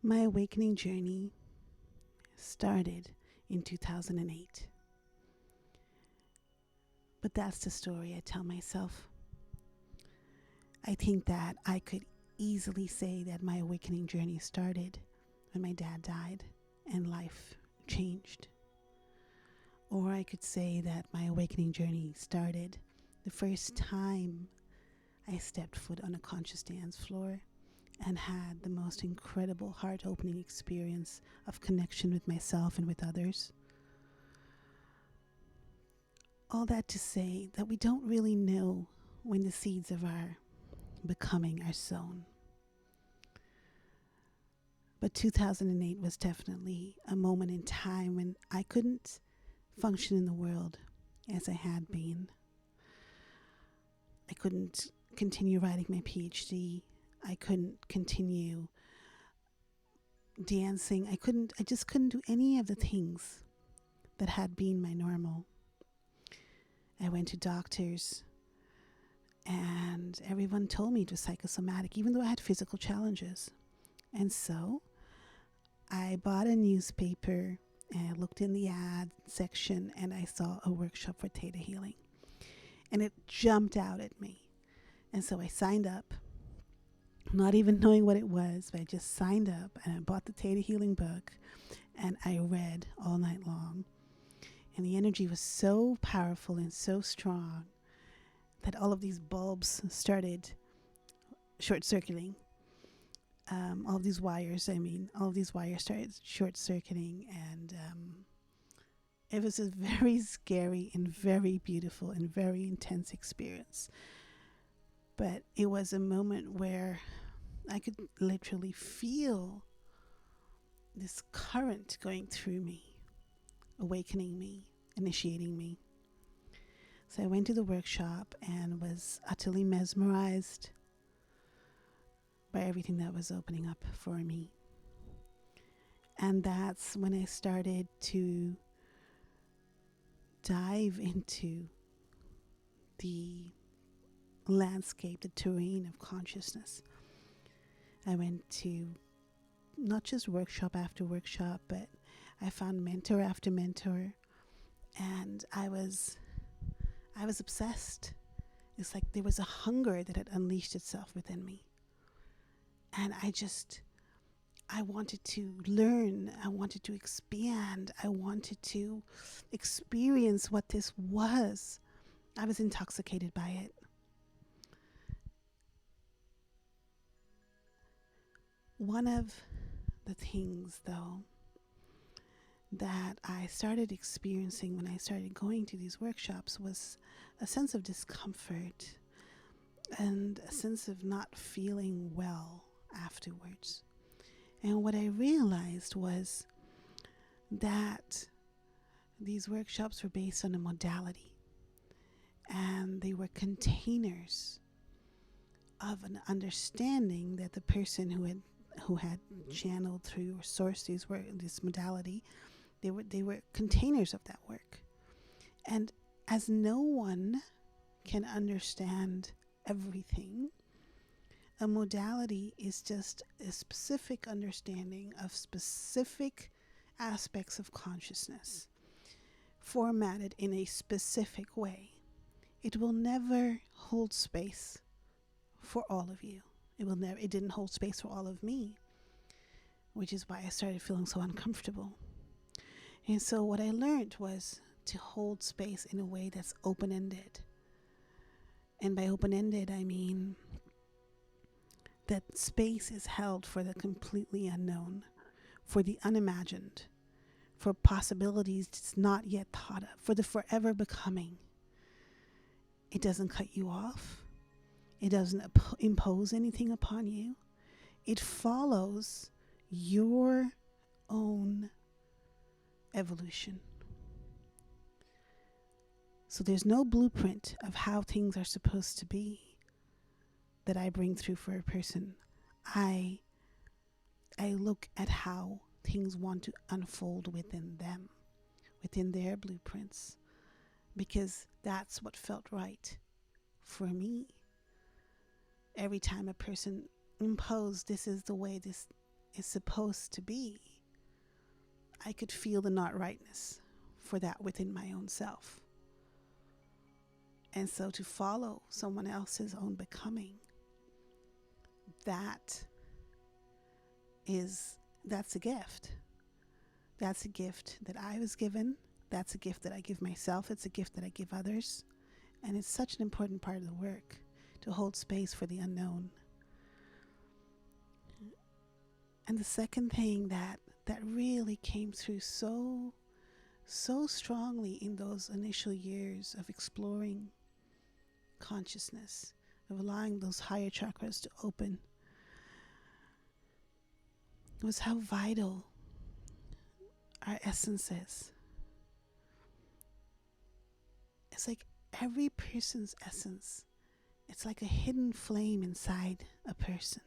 My awakening journey started in 2008. But that's the story I tell myself. I think that I could easily say that my awakening journey started when my dad died and life changed. Or I could say that my awakening journey started the first time I stepped foot on a conscious dance floor and had the most incredible heart opening experience of connection with myself and with others. All that to say that we don't really know when the seeds of our becoming are sown. But 2008 was definitely a moment in time when I couldn't function in the world as I had been. I couldn't continue writing my PhD. I couldn't continue dancing. I just couldn't do any of the things that had been my normal. I went to doctors and everyone told me it was psychosomatic, even though I had physical challenges. And so I bought a newspaper and I looked in the ad section and I saw a workshop for Theta Healing. And it jumped out at me. And so I signed up, not even knowing what it was, but I just signed up and I bought the Theta Healing book and I read all night long. And the energy was so powerful and so strong that all of these bulbs started short-circuiting. All of these wires started short-circuiting, and it was a very scary and very beautiful and very intense experience. But it was a moment where I could literally feel this current going through me, awakening me, initiating me. So I went to the workshop and was utterly mesmerized by everything that was opening up for me. And that's when I started to dive into the landscape, the terrain of consciousness. I went to not just workshop after workshop, but I found mentor after mentor, and I was obsessed. It's like there was a hunger that had unleashed itself within me. And I wanted to learn. I wanted to expand. I wanted to experience what this was. I was intoxicated by it. One of the things, though, that I started experiencing when I started going to these workshops was a sense of discomfort and a sense of not feeling well afterwards. And what I realized was that these workshops were based on a modality, and they were containers of an understanding that the person who had channeled through or sourced this modality, they were containers of that work. And as no one can understand everything, a modality is just a specific understanding of specific aspects of consciousness, formatted in a specific way. It will never hold space for all of you. It didn't hold space for all of me, which is why I started feeling so uncomfortable. And so what I learned was to hold space in a way that's open-ended. And by open-ended, I mean that space is held for the completely unknown, for the unimagined, for possibilities it's not yet thought of, for the forever becoming. It doesn't cut you off. It doesn't impose anything upon you. It follows your own evolution. So there's no blueprint of how things are supposed to be that I bring through for a person. I look at how things want to unfold within them, within their blueprints, because that's what felt right for me. Every time a person imposed, this is the way this is supposed to be, I could feel the not rightness for that within my own self. And so to follow someone else's own becoming, that's a gift. That's a gift that I was given. That's a gift that I give myself. It's a gift that I give others. And it's such an important part of the work to hold space for the unknown. And the second thing that really came through so strongly in those initial years of exploring consciousness, of allowing those higher chakras to open, was how vital our essence is. It's like every person's essence, it's like a hidden flame inside a person.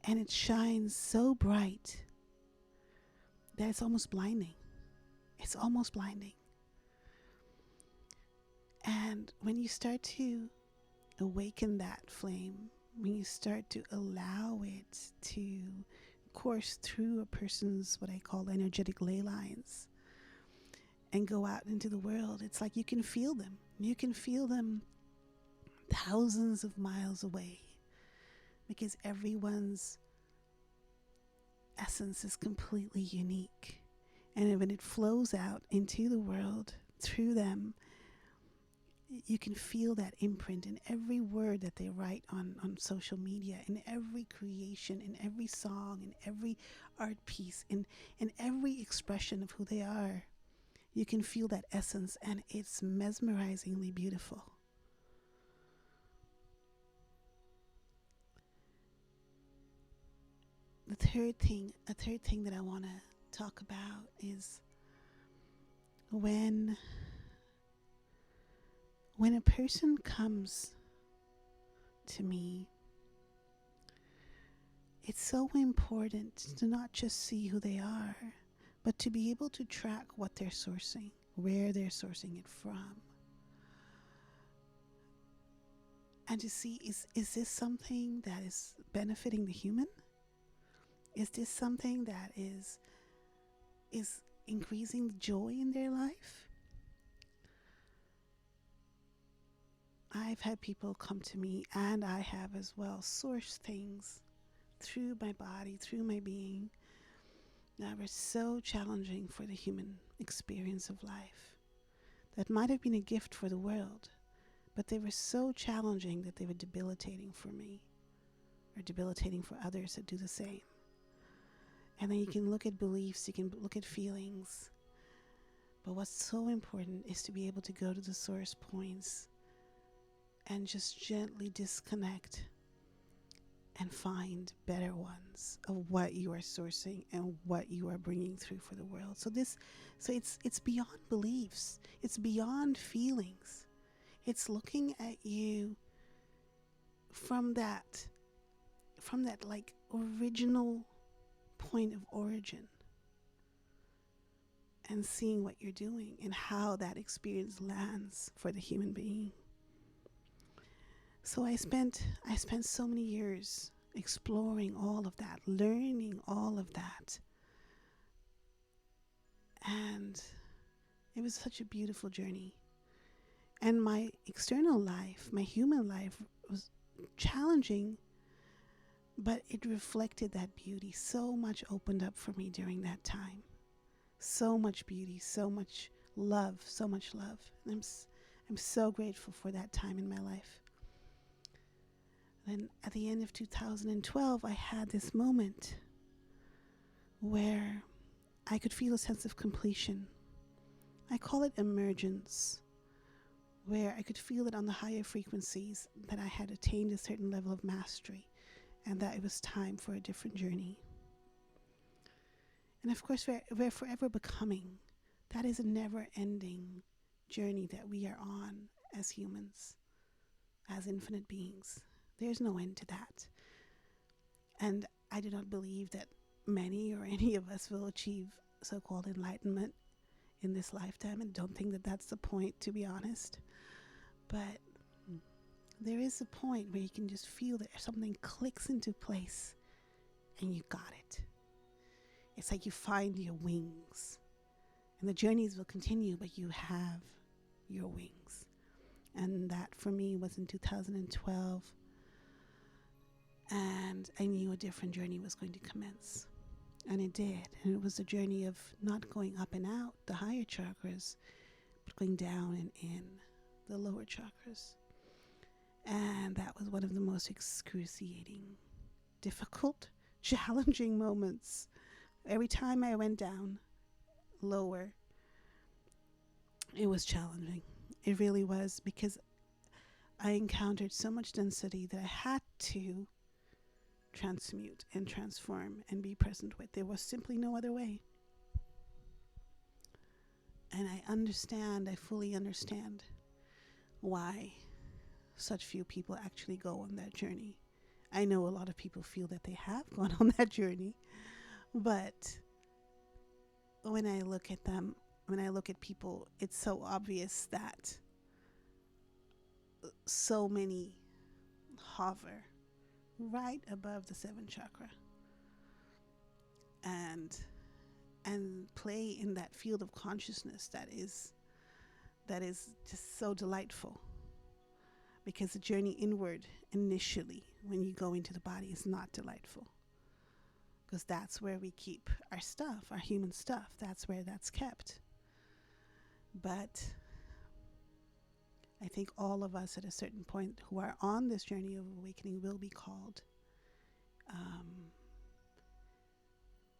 And it shines so bright that it's almost blinding. It's almost blinding. And when you start to awaken that flame, when you start to allow it to course through a person's what I call energetic ley lines and go out into the world, it's like you can feel them. You can feel them thousands of miles away, because everyone's essence is completely unique. And when it flows out into the world through them, you can feel that imprint in every word that they write on social media, in every creation, in every song, in every art piece, in every expression of who they are. You can feel that essence, and it's mesmerizingly beautiful. A third thing that I want to talk about is when a person comes to me, it's so important to not just see who they are, but to be able to track what they're sourcing, where they're sourcing it from. And to see, is this something that is benefiting the human? Is this something that is increasing the joy in their life? I've had people come to me, and I have as well, source things through my body, through my being, that were so challenging for the human experience of life, that might have been a gift for the world, but they were so challenging that they were debilitating for me, or debilitating for others that do the same. And then you can look at beliefs, you can look at feelings, but what's so important is to be able to go to the source points and just gently disconnect and find better ones of what you are sourcing and what you are bringing through for the world. So it's beyond beliefs. It's beyond feelings. It's looking at you from that like original point of origin and seeing what you're doing and how that experience lands for the human being. So I spent so many years exploring all of that, learning all of that. And it was such a beautiful journey. And my external life, my human life, was challenging, but it reflected that beauty. So much opened up for me during that time. So much beauty, so much love, so much love. And I'm so grateful for that time in my life. Then at the end of 2012, I had this moment where I could feel a sense of completion. I call it emergence, where I could feel it on the higher frequencies that I had attained a certain level of mastery and that it was time for a different journey. And of course, we're forever becoming. That is a never-ending journey that we are on as humans, as infinite beings. There's no end to that. And I do not believe that many or any of us will achieve so-called enlightenment in this lifetime, and don't think that that's the point, to be honest. But there is a point where you can just feel that something clicks into place and you got it. It's like you find your wings, and the journeys will continue, but you have your wings. And that for me was in 2012, and I knew a different journey was going to commence. And it did. And it was a journey of not going up and out, the higher chakras, but going down and in the lower chakras. And that was one of the most excruciating, difficult, challenging moments. Every time I went down lower, it was challenging. It really was, because I encountered so much density that I had to transmute and transform and be present with. There was simply no other way. And I fully understand why such few people actually go on that journey. I know a lot of people feel that they have gone on that journey, but when I look at them, when I look at people, it's so obvious that so many hover right above the seventh chakra and play in that field of consciousness that is just so delightful. Because the journey inward initially, when you go into the body, is not delightful. Because that's where we keep our stuff, our human stuff. That's where that's kept. But I think all of us at a certain point who are on this journey of awakening will be called.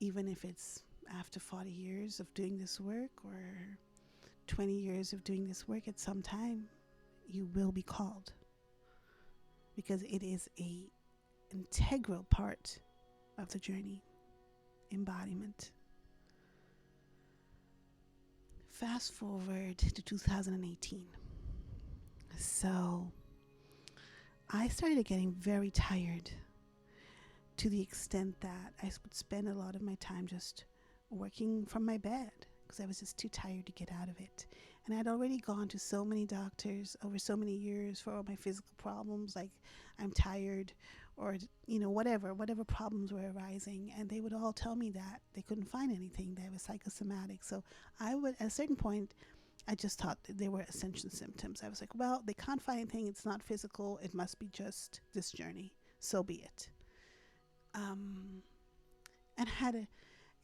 Even if it's after 40 years of doing this work or 20 years of doing this work, at some time you will be called, because it is a integral part of the journey. Embodiment. Fast forward to 2018. So I started getting very tired, to the extent that I would spend a lot of my time just working from my bed, because I was just too tired to get out of it. And I'd already gone to so many doctors over so many years for all my physical problems, like I'm tired, or whatever problems were arising, and they would all tell me that they couldn't find anything, that was psychosomatic. So I would, at a certain point, I just thought that they were ascension symptoms. I was like, well, they can't find anything, it's not physical, it must be just this journey, so be it. And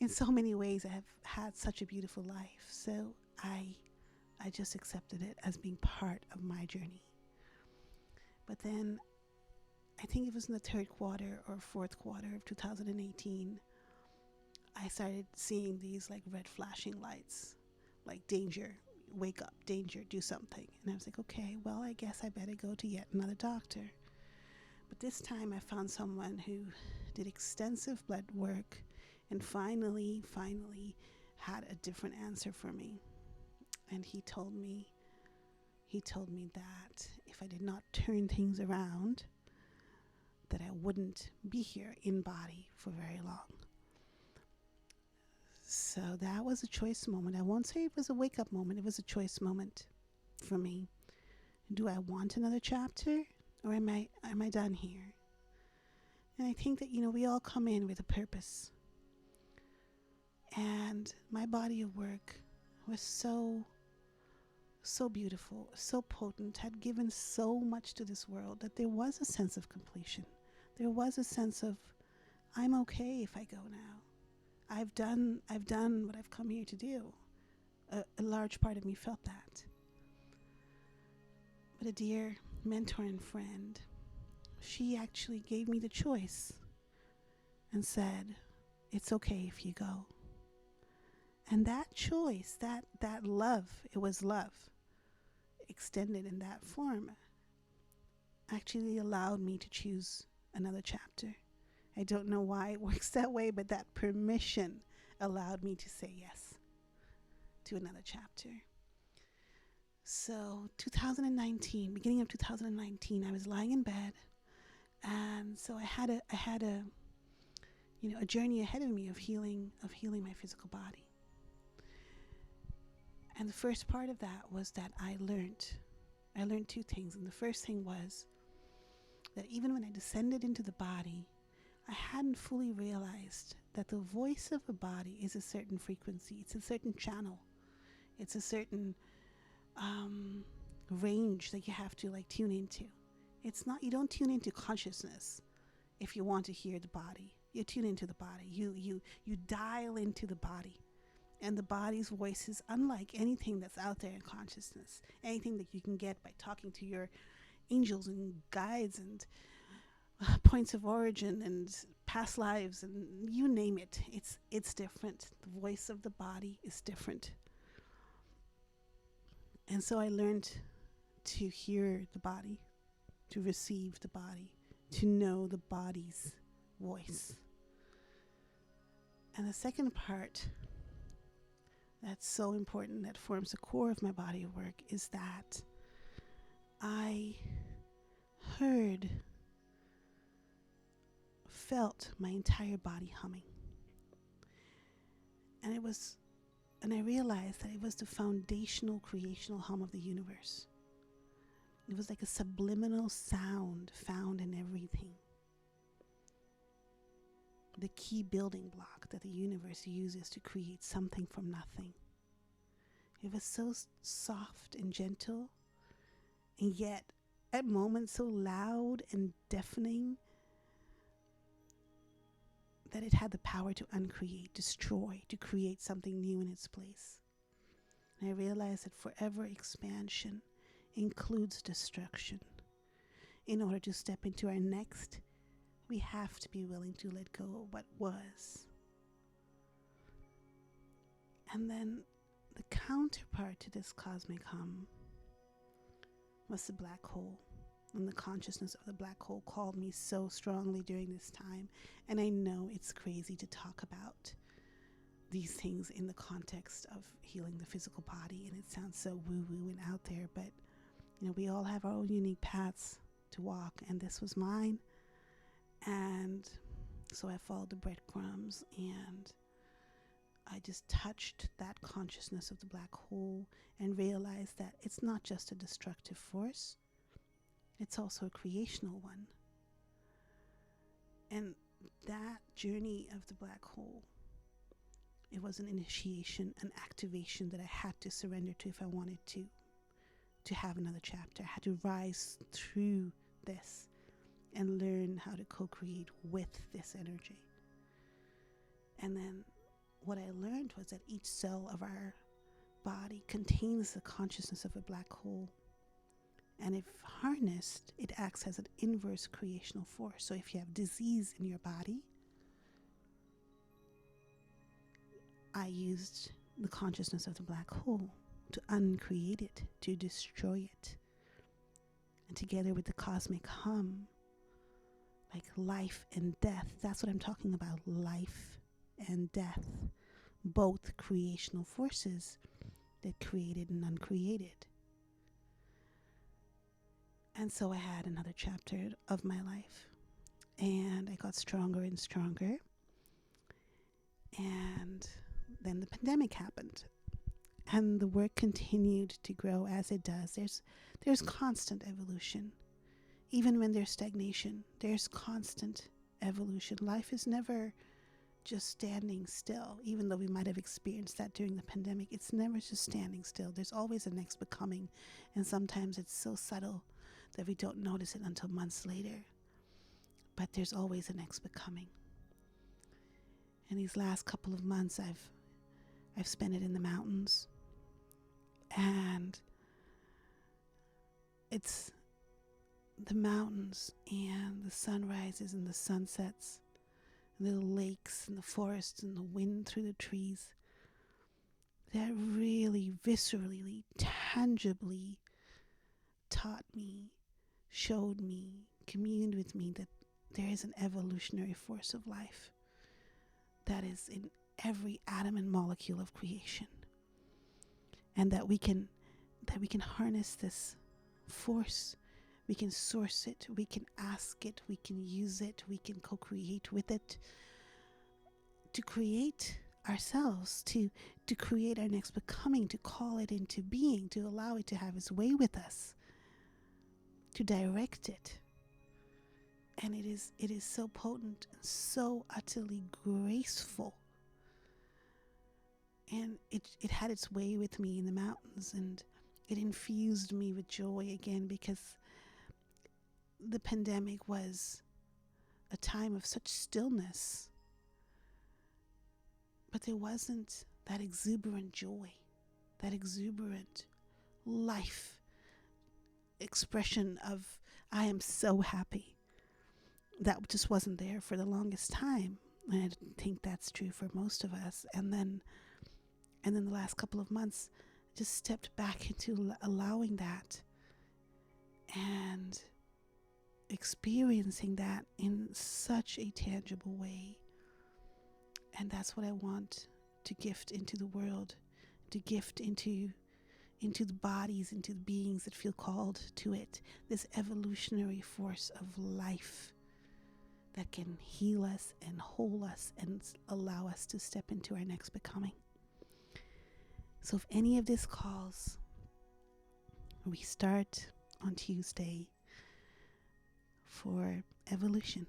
in so many ways, I have had such a beautiful life, so I just accepted it as being part of my journey. But then I think it was in the third quarter or fourth quarter of 2018, I started seeing these like red flashing lights, like danger, wake up, danger, do something. And I was like, okay, well, I guess I better go to yet another doctor. But this time I found someone who did extensive blood work and finally had a different answer for me. And he told me that if I did not turn things around, that I wouldn't be here in body for very long. So that was a choice moment. I won't say it was a wake-up moment. It was a choice moment for me. Do I want another chapter, or am I done here? And I think that, we all come in with a purpose. And my body of work was so beautiful, so potent, had given so much to this world, that there was a sense of completion. There was a sense of, I'm okay if I go now. I've done what I've come here to do. A large part of me felt that. But a dear mentor and friend, she actually gave me the choice and said, it's okay if you go. And that choice, that love, it was love extended in that form, actually allowed me to choose another chapter. I don't know why it works that way, but that permission allowed me to say yes to another chapter. So 2019, beginning of 2019, I was lying in bed, and so I had a journey ahead of me of healing my physical body. And the first part of that was that I learned two things. And the first thing was that even when I descended into the body, I hadn't fully realized that the voice of a body is a certain frequency. It's a certain channel. It's a certain range that you have to like tune into. It's not, you don't tune into consciousness if you want to hear the body. You tune into the body. You dial into the body. And the body's voice is unlike anything that's out there in consciousness. Anything that you can get by talking to your angels and guides and points of origin and past lives and you name it. It's different. The voice of the body is different. And so I learned to hear the body, to receive the body, to know the body's voice. And the second part that's so important, that forms the core of my body of work, is that I felt my entire body humming. And I realized that it was the foundational creational hum of the universe. It was like a subliminal sound found in everything. The key building block that the universe uses to create something from nothing. It was so soft and gentle, and yet at moments so loud and deafening that it had the power to uncreate, destroy, to create something new in its place. And I realized that forever expansion includes destruction. In order to step into our next, we have to be willing to let go of what was. And then the counterpart to this cosmic hum was the black hole. And the consciousness of the black hole called me so strongly during this time. And I know it's crazy to talk about these things in the context of healing the physical body, and it sounds so woo-woo and out there, but we all have our own unique paths to walk, and this was mine. And so I followed the breadcrumbs, and I just touched that consciousness of the black hole and realized that it's not just a destructive force, it's also a creational one. And that journey of the black hole, it was an initiation, an activation that I had to surrender to if I wanted to have another chapter. I had to rise through this and learn how to co-create with this energy. And then what I learned was that each cell of our body contains the consciousness of a black hole. And if harnessed, it acts as an inverse creational force. So if you have disease in your body, I used the consciousness of the black hole to uncreate it, to destroy it. And together with the cosmic hum, like life and death, that's what I'm talking about, life and death, both creational forces that created and uncreated. And so I had another chapter of my life, and I got stronger and stronger. And then the pandemic happened, and the work continued to grow as it does. There's constant evolution. Even when there's stagnation, there's constant evolution. Life is never just standing still, even though we might have experienced that during the pandemic. It's never just standing still. There's always a next becoming, and sometimes it's so subtle that we don't notice it until months later. But there's always a next becoming. And these last couple of months, I've spent it in the mountains, and it's the mountains and the sunrises and the sunsets, and the lakes and the forests and the wind through the trees that really viscerally, tangibly taught me, showed me, communed with me that there is an evolutionary force of life that is in every atom and molecule of creation, and that we can harness this force. We can source it, we can ask it, we can use it, we can co-create with it to create ourselves, to create our next becoming, to call it into being, to allow it to have its way with us, to direct it. And it is so potent and so utterly graceful. And it had its way with me in the mountains, and it infused me with joy again, because the pandemic was a time of such stillness, but there wasn't that exuberant joy, that exuberant life expression of I am so happy. That just wasn't there for the longest time. And I think that's true for most of us. And then the last couple of months just stepped back into allowing that and experiencing that in such a tangible way. And that's what I want to gift into the world, to gift into the bodies, into the beings that feel called to it, this evolutionary force of life that can heal us and hold us and allow us to step into our next becoming. So if any of this calls, we start on Tuesday for evolution.